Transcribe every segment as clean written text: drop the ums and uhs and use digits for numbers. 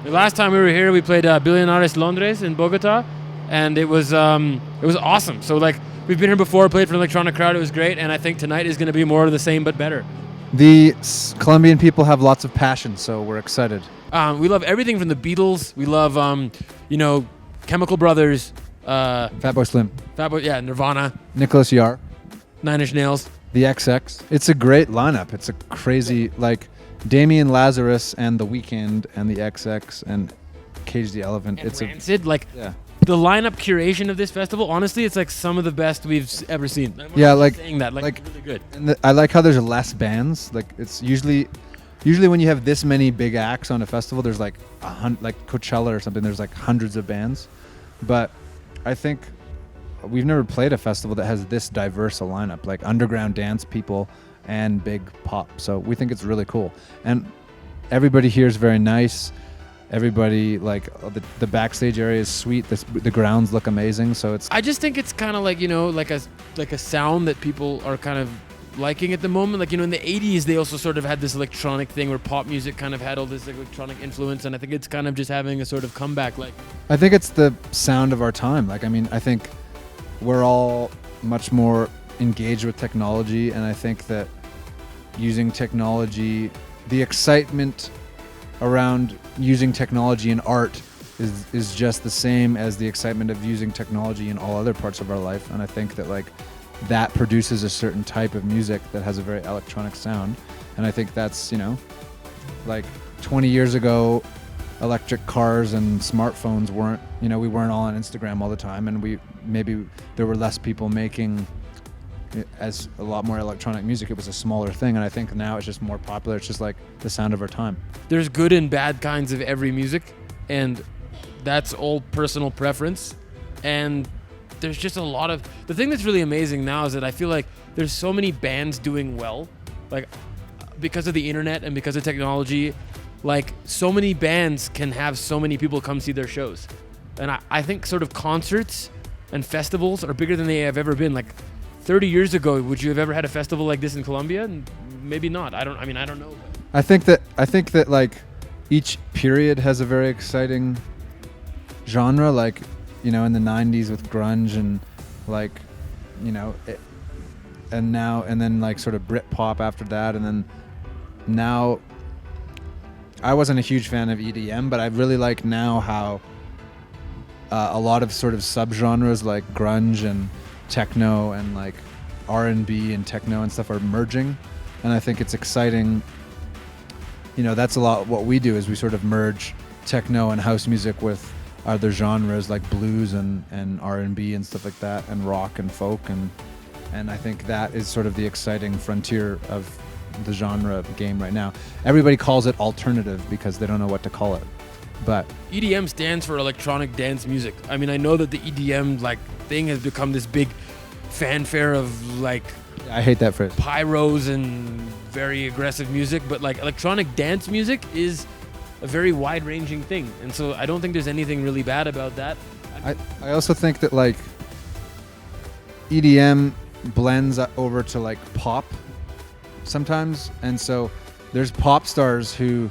The last time we were here, we played Billionaires Londres in Bogota, and it was awesome. So like we've been here before, played for an electronic crowd. It was great, and I think tonight is going to be more of the same but better. The Colombian people have lots of passion, so we're excited. We love everything from the Beatles. We love Chemical Brothers, Fatboy Slim, Nirvana, Nicholas Yar, Nine Inch Nails, the XX. It's a great lineup. It's a crazy, like Damien Lazarus and The Weeknd and the XX and Cage the Elephant. and It's Rancid. yeah. The lineup curation of this festival, honestly, it's like some of the best we've ever seen. Yeah, like saying that, like really good. And I like how there's less bands. Like it's usually when you have this many big acts on a festival, there's like like Coachella or something. There's like hundreds of bands, but I think we've never played a festival that has this diverse a lineup, like underground dance people and big pop. So we think it's really cool, and everybody here is very nice. Everybody, like the backstage area is sweet. The grounds look amazing. So it's. I just think it's kind of like like a sound that people are kind of liking at the moment. Like in the 80s, they also sort of had this electronic thing where pop music kind of had all this electronic influence, and I think it's kind of just having a sort of comeback. Like I think it's the sound of our time. Like I think we're all much more engaged with technology, and I think that using technology, the excitement around using technology in art is just the same as the excitement of using technology in all other parts of our life. And I think that like that produces a certain type of music that has a very electronic sound. And I think that's, like 20 years ago, electric cars and smartphones weren't, we weren't all on Instagram all the time, and maybe there were less people making as a lot more electronic music. It was a smaller thing, and I think now it's just more popular. It's just like the sound of our time. There's good and bad kinds of every music, and that's all personal preference. And there's just a lot of the thing that's really amazing now is that I feel like there's so many bands doing well, like because of the internet and because of technology. Like so many bands can have so many people come see their shows, and I think sort of concerts and festivals are bigger than they have ever been. Like 30 years ago, would you have ever had a festival like this in Colombia? Maybe not. I don't know. I think that like each period has a very exciting genre, like, in the 90s with grunge and like, and then like sort of Britpop after that. And then now I wasn't a huge fan of EDM, but I really like now how a lot of sort of subgenres like grunge and techno and like R&B and techno and stuff are merging, and I think it's exciting. That's a lot what we do, is we sort of merge techno and house music with other genres like blues and R&B and stuff like that, and rock and folk, and I think that is sort of the exciting frontier of the genre game right now. Everybody calls it alternative because they don't know what to call it, but EDM stands for electronic dance music. I mean, I know that the EDM like thing has become this big fanfare of like I hate that phrase, pyros and very aggressive music, but like electronic dance music is a very wide-ranging thing, and so I don't think there's anything really bad about that. I also think that like EDM blends over to like pop sometimes, and so there's pop stars who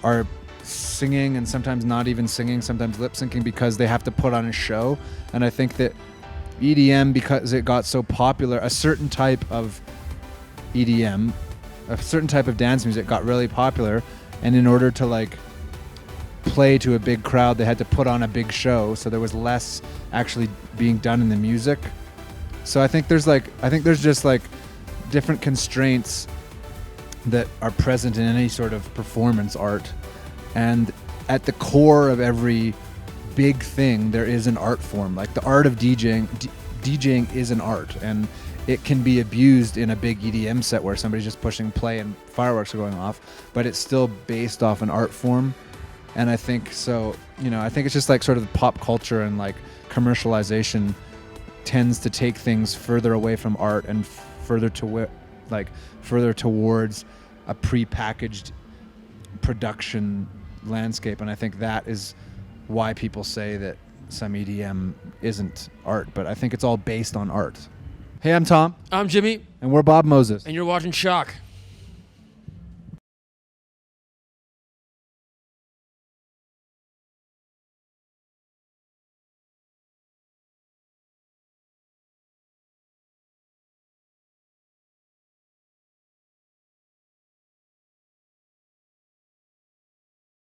are singing and sometimes not even singing, sometimes lip syncing because they have to put on a show. And I think that EDM, because it got so popular, a certain type of EDM, a certain type of dance music got really popular, and in order to like play to a big crowd, they had to put on a big show, so there was less actually being done in the music. So I think there's just like different constraints that are present in any sort of performance art, and at the core of every big thing there is an art form. Like the art of DJing is an art, and it can be abused in a big EDM set where somebody's just pushing play and fireworks are going off, but it's still based off an art form. And I think so, I think it's just like sort of pop culture and like commercialization tends to take things further away from art and further towards a pre-packaged production landscape. And I think that is why people say that some EDM isn't art, but I think it's all based on art. Hey, I'm Tom. I'm Jimmy. And we're Bob Moses. And you're watching Shock.